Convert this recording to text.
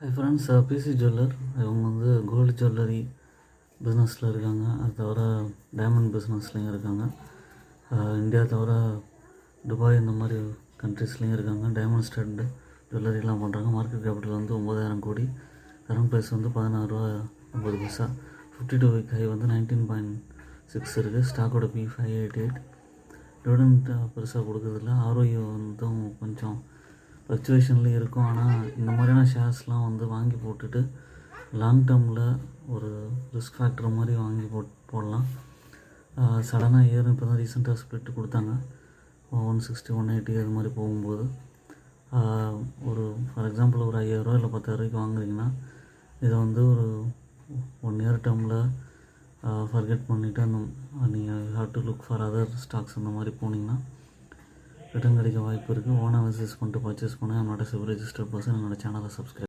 Hi friends, PC jeweller இவங்க வந்து gold jewellery பிஸ்னஸில் இருக்காங்க. அது தவிர டைமண்ட் பிஸ்னஸ்லேயும் இருக்காங்க. இந்தியா தவிர துபாய் இந்த மாதிரி கண்ட்ரீஸ்லேயும் இருக்காங்க. டைமண்ட் ஸ்டட் ஜுவல்லரிலாம் பண்ணுறாங்க. மார்க்கெட் கேபிட்டல் வந்து 9,000 கோடி. கரண்ட் ப்ரைஸ் வந்து 16 ரூபா 50 பைசா. 52 வீக் ஹை வந்து 19.6 இருக்குது. ஸ்டாக்கோட பி 588. டிவிடெண்ட் பெருசாக கொடுக்குறதில்ல. ஆர்ஓஇ வந்து கொஞ்சம் ஃப்ளக்சுவேஷன்லேயும் இருக்கும். ஆனால் இந்த மாதிரியான ஷேர்ஸ்லாம் வந்து வாங்கி போட்டுட்டு லாங் டேர்மில் ஒரு ரிஸ்க் ஃபேக்டர் மாதிரி வாங்கி போடலாம். சடனாக ஏறும். இப்போ தான் ரீசெண்டாக ஸ்ப்ளிட் கொடுத்தாங்க. 160 180 அது மாதிரி போகும்போது ஒரு ஃபார் எக்ஸாம்பிள் ஒரு 5,000 இல்லை 10,000 வாங்குறீங்கன்னா இதை வந்து ஒரு 1 இயர் டேர்மில் ஃபர்கெட் பண்ணிவிட்டு நீங்கள் have to look for other stocks அந்த மாதிரி போனீங்கன்னா ரிட்டர்ன் கிடைக்க வாய்ப்பு இருக்குது. ஓனாக விசிட் பண்ணிட்டு பர்ச்சேஸ் பண்ண என்னோட ரெஜிஸ்டர்ட் பர்சன் என்னோட சேனலை சப்ஸ்கிரைப்